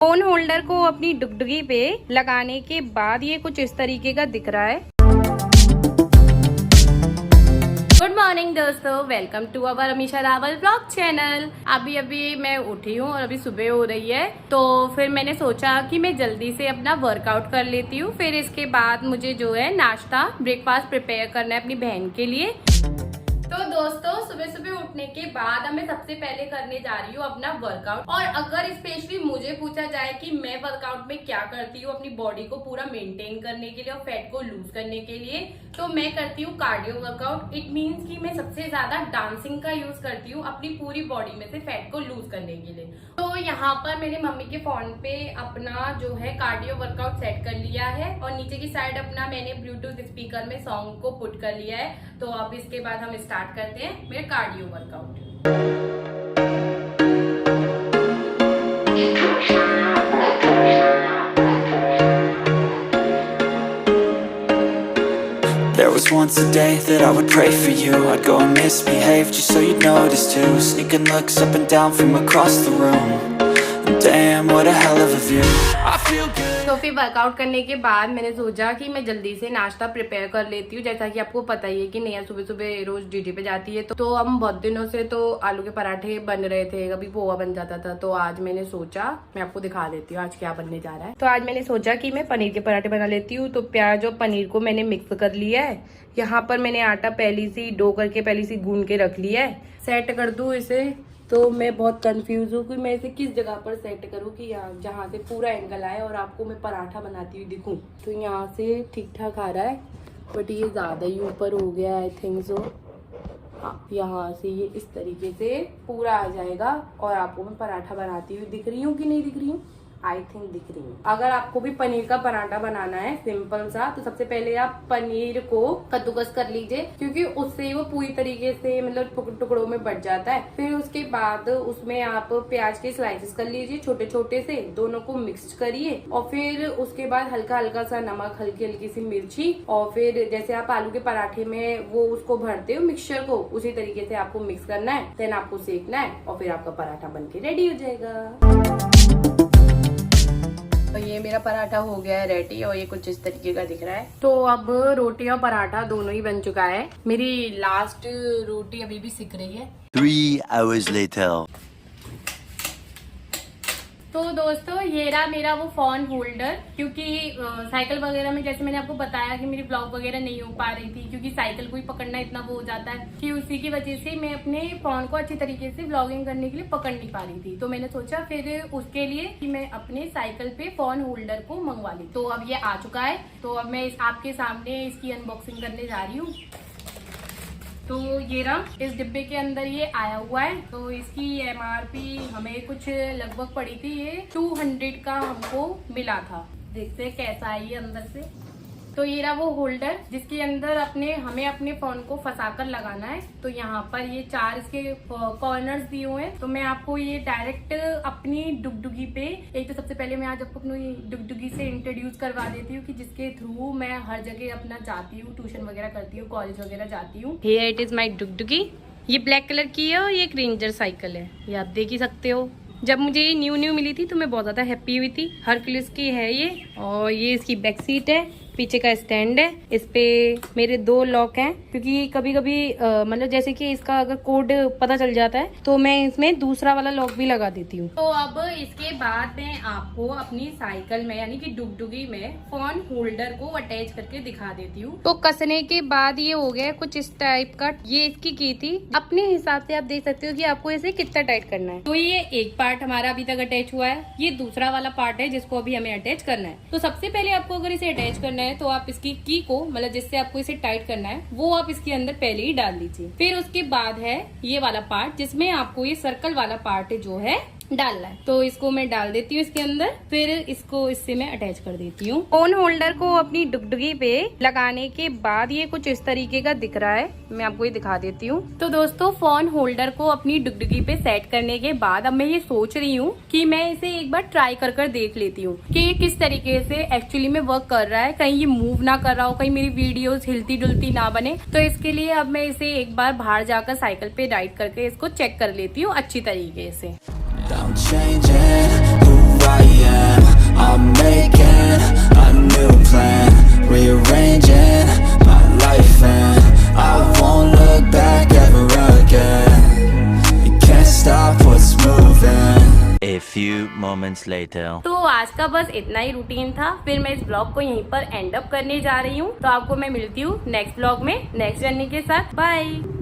Phone holder को अपनी डुगडुगी पे लगाने के बाद ये कुछ इस तरीके का दिख रहा है। गुड मॉर्निंग दोस्तों, welcome to our Amisha Rawal blog channel. अभी मैं उठी हूँ और अभी सुबह हो रही है, तो फिर मैंने सोचा कि मैं जल्दी से अपना वर्कआउट कर लेती हूँ। फिर इसके बाद मुझे जो है नाश्ता ब्रेकफास्ट प्रिपेयर करना है अपनी बहन के लिए। तो दोस्तों सुबह सुबह उठने के बाद अब मैं सबसे पहले करने जा रही हूँ अपना वर्कआउट। और अगर स्पेशली मुझे पूछा जाए कि मैं वर्कआउट में क्या करती हूँ अपनी बॉडी को पूरा मेंटेन करने के लिए और फैट को लूज करने के लिए, तो मैं करती हूँ कार्डियो वर्कआउट। इट मीन्स कि मैं सबसे ज्यादा डांसिंग का यूज करती हूँ अपनी पूरी बॉडी में से फैट को लूज करने के लिए। तो यहाँ पर मेरे मम्मी के फोन पे अपना जो है कार्डियो वर्कआउट सेट कर लिया है और नीचे की साइड अपना मैंने ब्लूटूथ स्पीकर में सॉन्ग को पुट कर लिया है। तो अब इसके बाद हम स्टार्ट करते हैं मेरे cardio workout. There was once a day that I would pray for you. I'd go and misbehave just so you'd notice too. Sneaking looks up and down from across the room. And damn, what a hell of a view. I feel good. तो फिर workout करने के बाद मैंने सोचा कि मैं जल्दी से नाश्ता प्रिपेयर कर लेती हूँ। जैसा कि आपको पता ही है कि नैया सुबह सुबह रोज ड्यूटी पे जाती है, तो हम बहुत दिनों से तो आलू के पराठे बन रहे थे, कभी पोहा बन जाता था। तो आज मैंने सोचा मैं आपको दिखा देती हूँ आज क्या बनने जा रहा है। तो आज मैंने सोचा कि मैं पनीर के पराठे बना लेती हूँ। तो प्याज और पनीर को मैंने मिक्स कर लिया है। यहाँ पर मैंने आटा पहले से डो करके पहले से गूंद के रख लिया है। सेट कर दूं इसे, तो मैं बहुत कंफ्यूज हूँ कि मैं इसे किस जगह पर सेट करूँ कि यहाँ जहाँ से पूरा एंगल आए और आपको मैं पराठा बनाती हुई दिखूँ। तो यहाँ से ठीक ठाक आ रहा है, बट ये ज़्यादा ही ऊपर हो गया आई थिंक सो। यहाँ से ये इस तरीके से पूरा आ जाएगा और आपको मैं पराठा बनाती हुई दिख रही हूँ कि नहीं दिख रही हूँ? आई थिंक दिख रही हूँ। अगर आपको भी पनीर का पराठा बनाना है सिंपल सा, तो सबसे पहले आप पनीर को कद्दूकस कर लीजिए, क्योंकि उससे वो पूरी तरीके से मतलब टुकड़ों में बट जाता है। फिर उसके बाद उसमें आप प्याज के स्लाइसेस कर लीजिए छोटे छोटे से, दोनों को मिक्स करिए और फिर उसके बाद हल्का हल्का सा नमक, हल्की हल्की सी मिर्ची, और फिर जैसे आप आलू के पराठे में वो उसको भरते हो मिक्सचर को, उसी तरीके से आपको मिक्स करना है। देन आपको सेकना है और फिर आपका पराठा बन के रेडी हो जाएगा। तो ये मेरा पराठा हो गया है रेडी और ये कुछ इस तरीके का दिख रहा है। तो अब रोटी और पराठा दोनों ही बन चुका है। मेरी लास्ट रोटी अभी भी सिक रही है। 3 hours later. तो दोस्तों ये रहा मेरा वो फोन होल्डर, क्योंकि साइकिल वगैरह में जैसे मैंने आपको बताया कि मेरी ब्लॉग वगैरह नहीं हो पा रही थी, क्योंकि साइकिल को ही पकड़ना इतना वो हो जाता है कि उसी की वजह से मैं अपने फोन को अच्छी तरीके से ब्लॉगिंग करने के लिए पकड़ नहीं पा रही थी। तो मैंने सोचा फिर उसके लिए कि मैं अपने साइकिल पे फोन होल्डर को मंगवा ली। तो अब ये आ चुका है, तो अब मैं आपके सामने इसकी अनबॉक्सिंग करने जा रही हूँ। तो ये रहा, इस डिब्बे के अंदर ये आया हुआ है। तो इसकी MRP हमें कुछ लगभग पड़ी थी, ये 200 का हमको मिला था। देखते हैं कैसा है ये अंदर से। तो ये रहा वो होल्डर जिसके अंदर हमें अपने फोन को फंसाकर लगाना है। तो यहाँ पर ये 4 इसके कॉर्नर्स दिए हुए हैं। तो मैं आपको ये डायरेक्ट अपनी डुगडुगी पे, एक तो सबसे पहले मैं आज आपको अपनी डुगडुगी से इंट्रोड्यूस करवा देती हूँ कि जिसके थ्रू मैं हर जगह अपना जाती हूँ, ट्यूशन वगैरह करती हूँ, कॉलेज वगैरह जाती हूँ। हियर इट इज माई डुगडुगी। ये ब्लैक कलर की है और ये एक रेंजर साइकिल है, ये आप देख ही सकते हो। जब मुझे ये न्यू मिली थी तो मैं बहुत ज्यादा हैप्पी हुई थी। हरक्यूलिस की है ये, और ये इसकी बैक सीट है, पीछे का स्टैंड है। इस पे मेरे 2 लॉक हैं, क्योंकि कभी कभी मतलब जैसे कि इसका अगर कोड पता चल जाता है तो मैं इसमें दूसरा वाला लॉक भी लगा देती हूँ। तो अब इसके बाद मैं आपको अपनी साइकिल में यानी कि डुगडुगी में फोन होल्डर को अटैच करके दिखा देती हूँ। तो कसने के बाद ये हो गया कुछ इस टाइप का। ये इसकी की थी, अपने हिसाब से आप देख सकते हो कि आपको इसे कितना टाइट करना है। तो ये एक पार्ट हमारा अभी तक अटैच हुआ है, ये दूसरा वाला पार्ट है जिसको अभी हमें अटैच करना है। तो सबसे पहले आपको अगर इसे अटैच करना है तो आप इसकी की को, मतलब जिससे आपको इसे टाइट करना है, वो आप इसके अंदर पहले ही डाल दीजिए। फिर उसके बाद है ये वाला पार्ट जिसमें आपको ये सर्कल वाला पार्ट जो है डालना है। तो इसको मैं डाल देती हूँ इसके अंदर, फिर इसको इससे मैं अटैच कर देती हूँ। फोन होल्डर को अपनी डुगडुगी पे लगाने के बाद ये कुछ इस तरीके का दिख रहा है, मैं आपको ये दिखा देती हूँ। तो दोस्तों फोन होल्डर को अपनी डुगडुगी पे सेट करने के बाद अब मैं ये सोच रही हूँ कि मैं इसे एक बार ट्राई कर देख लेती हूँ कि ये किस तरीके से एक्चुअली में वर्क कर रहा है, कहीं ये मूव ना कर रहा हो, कहीं मेरी वीडियोस हिलती डुलती ना बने। तो इसके लिए अब मैं इसे एक बार बाहर जाकर साइकिल पे राइड करके इसको चेक कर लेती हूँ अच्छी तरीके से। I'm changing who I am. I'm making a new plan, rearranging my life, and I won't look back ever again. You can't stop what's moving. A few moments later. तो आज का बस इतना ही रूटीन था। फिर मैं इस ब्लॉग को यहीं पर एंड अप करने जा रही हूँ। तो आपको मैं मिलती हूँ नेक्स्ट ब्लॉग में नेक्स्ट जर्नी के साथ। बाय।